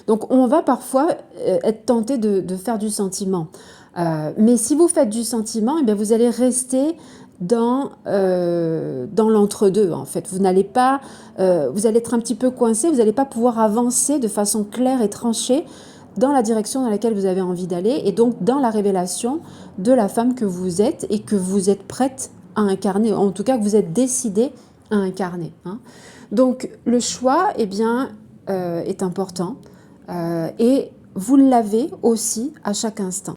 Donc on va parfois être tenté de faire du sentiment. Mais si vous faites du sentiment, eh bien, vous allez rester dans l'entre-deux en fait. Vous n'allez pas, vous allez être un petit peu coincé, vous n'allez pas pouvoir avancer de façon claire et tranchée dans la direction dans laquelle vous avez envie d'aller et donc dans la révélation de la femme que vous êtes et que vous êtes prête à incarner, en tout cas que vous êtes décidé à incarner. Hein. Donc le choix eh bien, est important et vous l'avez aussi à chaque instant.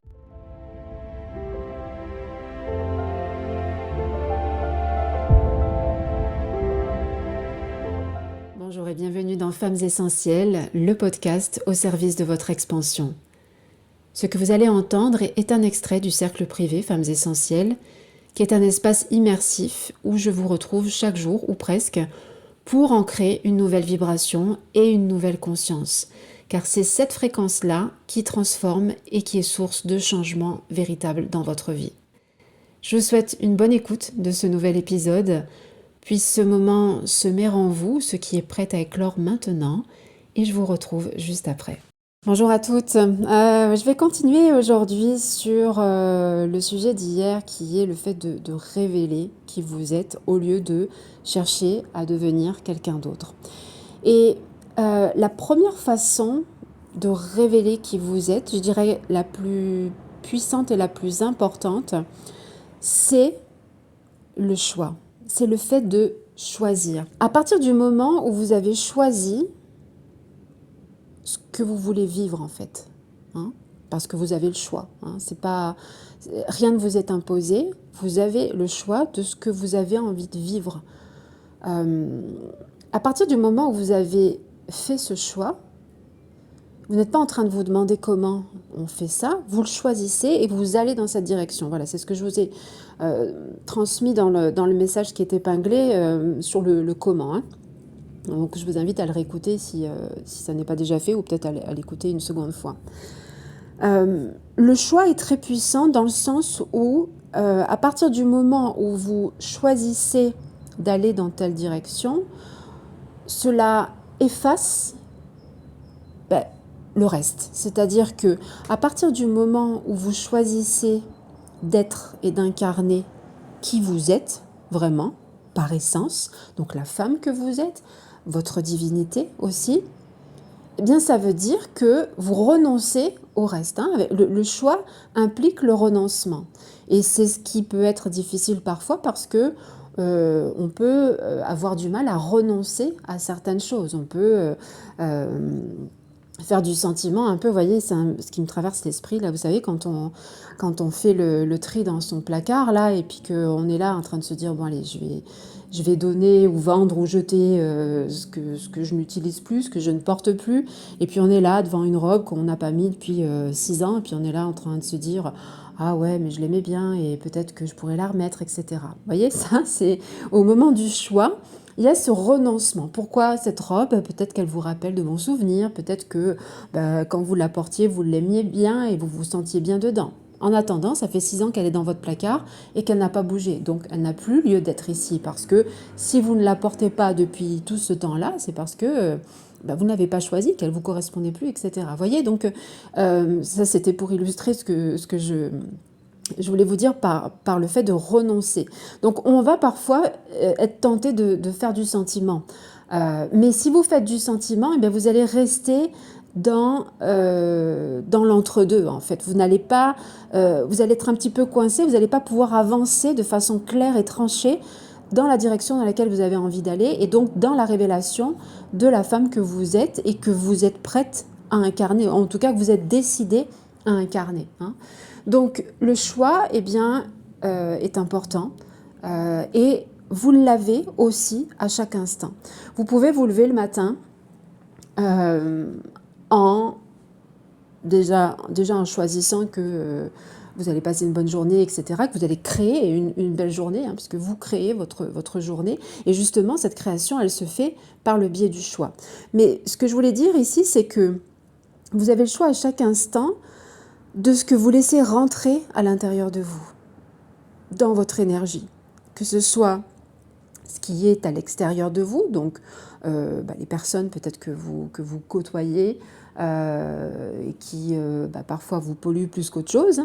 Bonjour et bienvenue dans Femmes Essentielles, le podcast au service de votre expansion. Ce que vous allez entendre est un extrait du cercle privé Femmes Essentielles, qui est un espace immersif où je vous retrouve chaque jour ou presque pour ancrer une nouvelle vibration et une nouvelle conscience. Car c'est cette fréquence-là qui transforme et qui est source de changements véritables dans votre vie. Je vous souhaite une bonne écoute de ce nouvel épisode. Puis ce moment semer en vous ce qui est prêt à éclore maintenant et je vous retrouve juste après. Bonjour à toutes, je vais continuer aujourd'hui sur le sujet d'hier qui est le fait de révéler qui vous êtes au lieu de chercher à devenir quelqu'un d'autre. Et la première façon de révéler qui vous êtes, je dirais la plus puissante et la plus importante, c'est le choix. C'est le fait de choisir. À partir du moment où vous avez choisi ce que vous voulez vivre en fait, hein, parce que vous avez le choix, hein, c'est pas, rien ne vous est imposé, vous avez le choix de ce que vous avez envie de vivre. À partir du moment où vous avez fait ce choix, vous n'êtes pas en train de vous demander comment on fait ça, vous le choisissez et vous allez dans cette direction. Voilà, c'est ce que je vous ai transmis dans le message qui est épinglé sur le comment. Hein. Donc je vous invite à le réécouter si ça n'est pas déjà fait ou peut-être à l'écouter une seconde fois. Le choix est très puissant dans le sens où à partir du moment où vous choisissez d'aller dans telle direction, cela efface le reste. C'est-à-dire que à partir du moment où vous choisissez d'être et d'incarner qui vous êtes vraiment, par essence, donc la femme que vous êtes, votre divinité aussi, eh bien ça veut dire que vous renoncez au reste. Hein. Le choix implique le renoncement. Et c'est ce qui peut être difficile parfois parce que on peut avoir du mal à renoncer à certaines choses. On peut faire du sentiment un peu, vous voyez, c'est ce qui me traverse l'esprit, là, vous savez, quand on fait le tri dans son placard, là, et puis qu'on est là en train de se dire, bon, allez, je vais donner ou vendre ou jeter ce que je n'utilise plus, ce que je ne porte plus, et puis on est là devant une robe qu'on n'a pas mis depuis 6 ans, et puis on est là en train de se dire, ah ouais, mais je l'aimais bien, et peut-être que je pourrais la remettre, etc. Vous voyez, ça, c'est au moment du choix, il y a ce renoncement. Pourquoi cette robe? Peut-être qu'elle vous rappelle de bons souvenirs, peut-être que quand vous la portiez, vous l'aimiez bien et vous vous sentiez bien dedans. En attendant, ça fait 6 ans qu'elle est dans votre placard et qu'elle n'a pas bougé. Donc, elle n'a plus lieu d'être ici parce que si vous ne la portez pas depuis tout ce temps-là, c'est parce que vous n'avez pas choisi, qu'elle ne vous correspondait plus, etc. Vous voyez, donc ça c'était pour illustrer ce que je voulais vous dire par le fait de renoncer. Donc on va parfois être tenté de faire du sentiment. Mais si vous faites du sentiment, eh bien, vous allez rester dans l'entre-deux en fait. Vous n'allez pas, vous allez être un petit peu coincé, vous n'allez pas pouvoir avancer de façon claire et tranchée dans la direction dans laquelle vous avez envie d'aller et donc dans la révélation de la femme que vous êtes et que vous êtes prête à incarner, en tout cas que vous êtes décidé à incarner. Hein. Donc le choix eh bien, est important et vous l'avez aussi à chaque instant. Vous pouvez vous lever le matin déjà en choisissant que vous allez passer une bonne journée, etc., que vous allez créer une belle journée, hein, puisque vous créez votre journée. Et justement, cette création, elle se fait par le biais du choix. Mais ce que je voulais dire ici, c'est que vous avez le choix à chaque instant de ce que vous laissez rentrer à l'intérieur de vous, dans votre énergie, que ce soit ce qui est à l'extérieur de vous, donc les personnes peut-être que vous côtoyez, et qui parfois vous polluent plus qu'autre chose.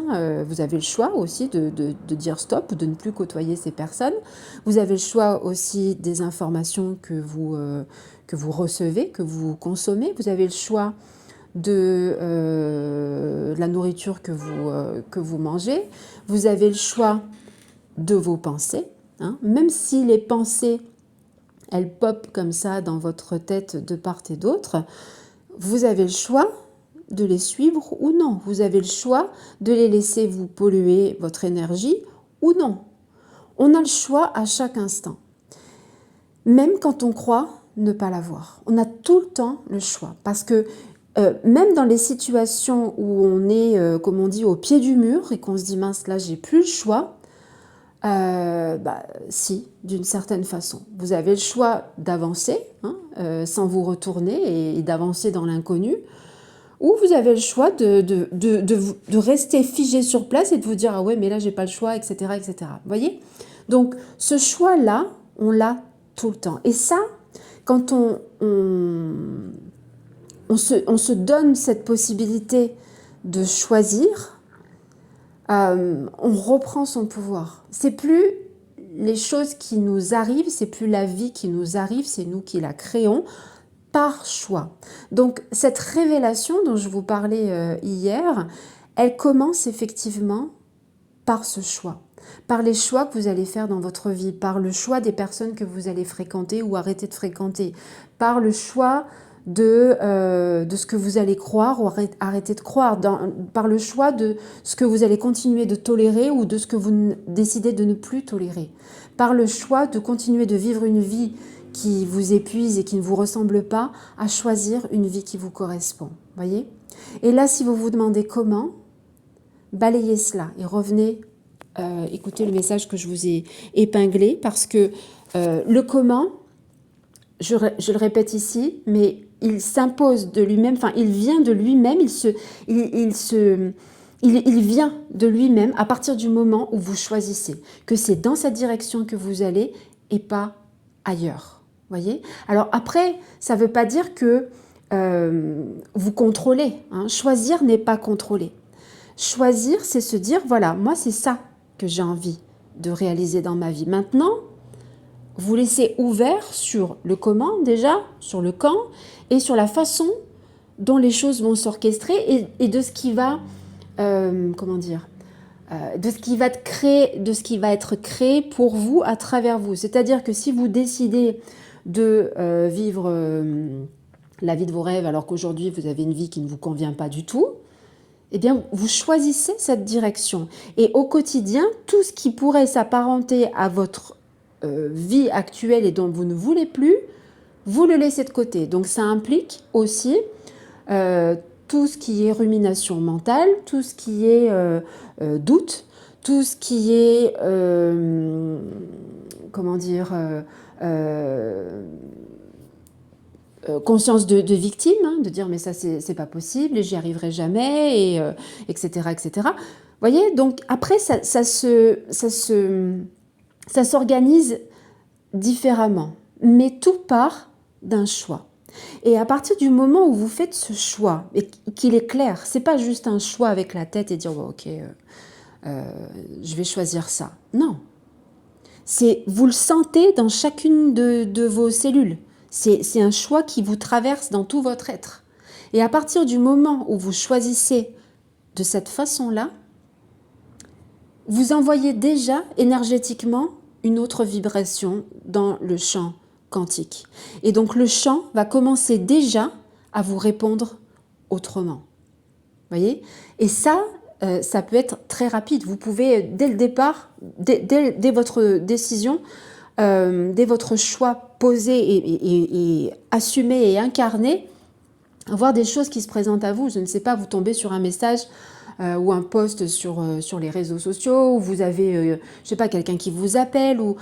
Vous avez le choix aussi de dire stop ou de ne plus côtoyer ces personnes. Vous avez le choix aussi des informations que vous recevez, que vous consommez. Vous avez le choix de la nourriture que vous mangez. Vous avez le choix de vos pensées. Même si les pensées, elles popent comme ça dans votre tête de part et d'autre, vous avez le choix de les suivre ou non. Vous avez le choix de les laisser vous polluer votre énergie ou non. On a le choix à chaque instant. Même quand on croit ne pas l'avoir. On a tout le temps le choix. Parce que même dans les situations où on est, comme on dit, au pied du mur et qu'on se dit mince, là j'ai plus le choix, si, d'une certaine façon. Vous avez le choix d'avancer sans vous retourner et d'avancer dans l'inconnu, ou vous avez le choix de rester figé sur place et de vous dire ah ouais mais là j'ai pas le choix, etc. etc. Vous voyez? Donc ce choix-là, on l'a tout le temps. Et ça, quand on se donne cette possibilité de choisir, on reprend son pouvoir. C'est plus les choses qui nous arrivent, c'est plus la vie qui nous arrive, c'est nous qui la créons par choix. Donc cette révélation dont je vous parlais hier, elle commence effectivement par ce choix, par les choix que vous allez faire dans votre vie, par le choix des personnes que vous allez fréquenter ou arrêter de fréquenter, par le choix de ce que vous allez croire ou arrêter de croire, par le choix de ce que vous allez continuer de tolérer ou de ce que vous décidez de ne plus tolérer, par le choix de continuer de vivre une vie qui vous épuise et qui ne vous ressemble pas, à choisir une vie qui vous correspond. Voyez? Et là, si vous vous demandez comment, balayez cela et revenez écoutez le message que je vous ai épinglé, parce que le comment, je le répète ici, mais il s'impose de lui-même, enfin il vient de lui-même, il vient de lui-même à partir du moment où vous choisissez que c'est dans cette direction que vous allez et pas ailleurs. Voyez? Alors après, ça ne veut pas dire que vous contrôlez. Choisir n'est pas contrôler. Choisir, c'est se dire, voilà, moi c'est ça que j'ai envie de réaliser dans ma vie. Maintenant, vous laissez ouvert sur le comment déjà, sur le quand, et sur la façon dont les choses vont s'orchestrer et de ce qui va, de ce qui va être créé pour vous à travers vous. C'est-à-dire que si vous décidez de vivre la vie de vos rêves alors qu'aujourd'hui vous avez une vie qui ne vous convient pas du tout, eh bien vous choisissez cette direction. Et au quotidien, tout ce qui pourrait s'apparenter à votre vie actuelle et dont vous ne voulez plus, vous le laissez de côté. Donc ça implique aussi tout ce qui est rumination mentale, tout ce qui est doute, tout ce qui est conscience de victime, de dire mais ça c'est pas possible et j'y arriverai jamais, et etc. etc. Vous voyez, donc après ça s'organise différemment, mais tout part d'un choix. Et à partir du moment où vous faites ce choix et qu'il est clair, c'est pas juste un choix avec la tête et dire bon, ok, je vais choisir ça. Non, vous le sentez dans chacune de vos cellules. C'est un choix qui vous traverse dans tout votre être. Et à partir du moment où vous choisissez de cette façon-là, vous envoyez déjà énergétiquement une autre vibration dans le champ quantique. Et donc le champ va commencer déjà à vous répondre autrement. Voyez? Et ça peut être très rapide. Vous pouvez, dès le départ, dès votre décision, dès votre choix posé et assumé et incarné, avoir des choses qui se présentent à vous. Je ne sais pas, vous tombez sur un message ou un post sur les réseaux sociaux, où vous avez, je ne sais pas, quelqu'un qui vous appelle, ou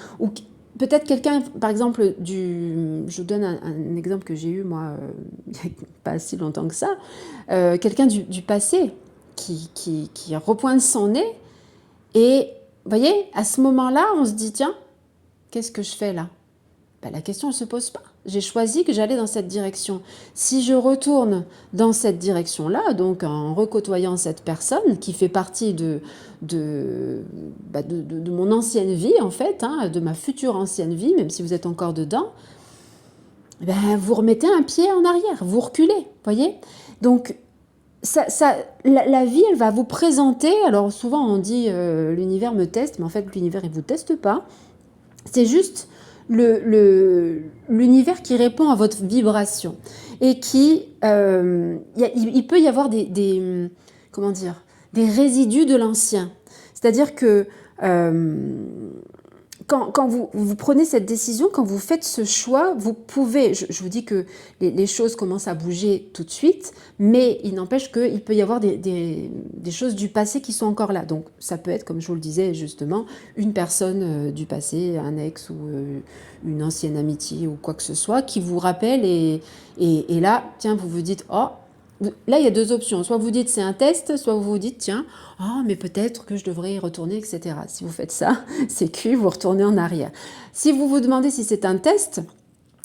peut-être quelqu'un, par exemple, je vous donne un exemple que j'ai eu, moi, il n'y a pas si longtemps que ça, quelqu'un du passé qui repointe son nez, et vous voyez, à ce moment-là, on se dit, tiens, qu'est-ce que je fais là? La question ne se pose pas. j'ai choisi que j'allais dans cette direction. Si je retourne dans cette direction-là, donc en recôtoyant cette personne qui fait partie de, de mon ancienne vie, en fait, hein, de ma future ancienne vie, même si vous êtes encore dedans, ben, vous remettez un pied en arrière, vous reculez, voyez. Donc, la vie, elle va vous présenter, alors souvent on dit l'univers me teste, mais en fait l'univers, il ne vous teste pas. C'est juste l'univers qui répond à votre vibration et qui il peut y avoir comment dire, des résidus de l'ancien. C'est-à-dire que quand vous prenez cette décision, quand vous faites ce choix, vous pouvez, je vous dis que les choses commencent à bouger tout de suite, mais il n'empêche qu'il peut y avoir des choses du passé qui sont encore là. Donc ça peut être, comme je vous le disais justement, une personne du passé, un ex ou une ancienne amitié ou quoi que ce soit, qui vous rappelle et là, tiens, vous vous dites, oh, là il y a deux options, soit vous dites c'est un test, soit vous vous dites, tiens, oh, mais peut-être que je devrais y retourner, etc. Si vous faites ça, c'est cuit, vous retournez en arrière. Si vous vous demandez si c'est un test,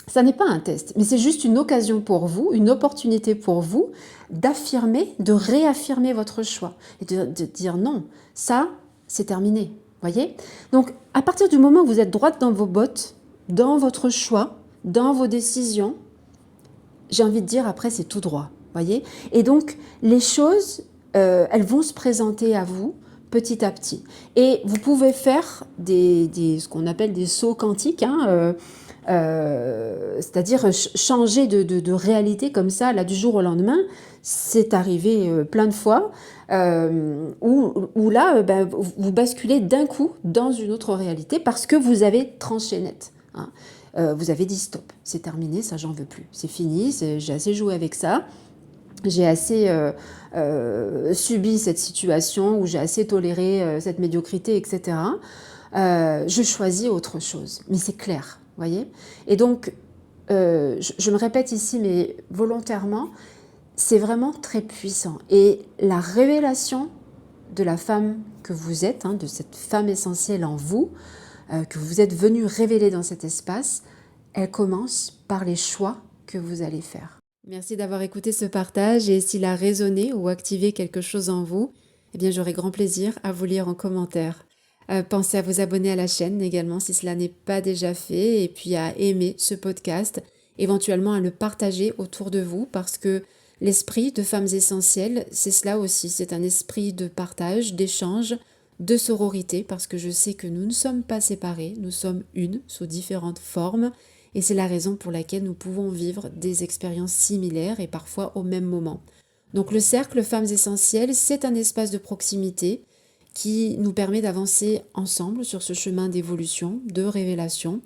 ça n'est pas un test, mais c'est juste une occasion pour vous, une opportunité pour vous d'affirmer, de réaffirmer votre choix et de dire non, ça, c'est terminé. Voyez? Donc, à partir du moment où vous êtes droite dans vos bottes, dans votre choix, dans vos décisions, j'ai envie de dire après, c'est tout droit. Voyez? Et donc, les choses, elles vont se présenter à vous petit à petit. Et vous pouvez faire ce qu'on appelle des sauts quantiques, hein, c'est-à-dire changer de réalité comme ça, là, du jour au lendemain. C'est arrivé plein de fois, où là, ben, vous basculez d'un coup dans une autre réalité parce que vous avez tranché net. Hein. Vous avez dit stop, c'est terminé, ça j'en veux plus, c'est fini, j'ai assez joué avec ça. J'ai assez subi cette situation où j'ai assez toléré cette médiocrité, etc. Je choisis autre chose, mais c'est clair, voyez. Et donc, je me répète ici, mais volontairement, c'est vraiment très puissant. Et la révélation de la femme que vous êtes, hein, de cette femme essentielle en vous, que vous êtes venu révéler dans cet espace, elle commence par les choix que vous allez faire. Merci d'avoir écouté ce partage et s'il a résonné ou activé quelque chose en vous, eh bien j'aurai grand plaisir à vous lire en commentaire. Pensez à vous abonner à la chaîne également si cela n'est pas déjà fait et puis à aimer ce podcast, éventuellement à le partager autour de vous parce que l'esprit de Femmes Essentielles, c'est cela aussi, c'est un esprit de partage, d'échange, de sororité parce que je sais que nous ne sommes pas séparés, nous sommes une sous différentes formes. Et c'est la raison pour laquelle nous pouvons vivre des expériences similaires et parfois au même moment. Donc le cercle Femmes Essentielles, c'est un espace de proximité qui nous permet d'avancer ensemble sur ce chemin d'évolution, de révélation.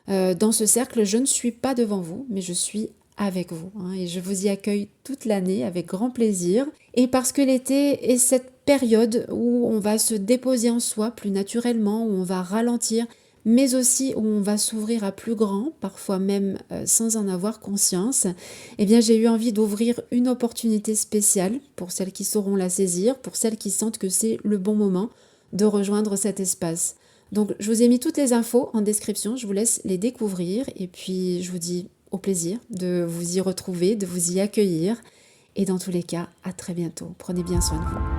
Dans ce cercle, je ne suis pas devant vous, mais je suis avec vous. Hein, et je vous y accueille toute l'année avec grand plaisir. Et parce que l'été est cette période où on va se déposer en soi plus naturellement, où on va ralentir, mais aussi où on va s'ouvrir à plus grand, parfois même sans en avoir conscience, eh bien j'ai eu envie d'ouvrir une opportunité spéciale pour celles qui sauront la saisir, pour celles qui sentent que c'est le bon moment de rejoindre cet espace. Donc je vous ai mis toutes les infos en description, je vous laisse les découvrir et puis je vous dis au plaisir de vous y retrouver, de vous y accueillir et dans tous les cas, à très bientôt. Prenez bien soin de vous.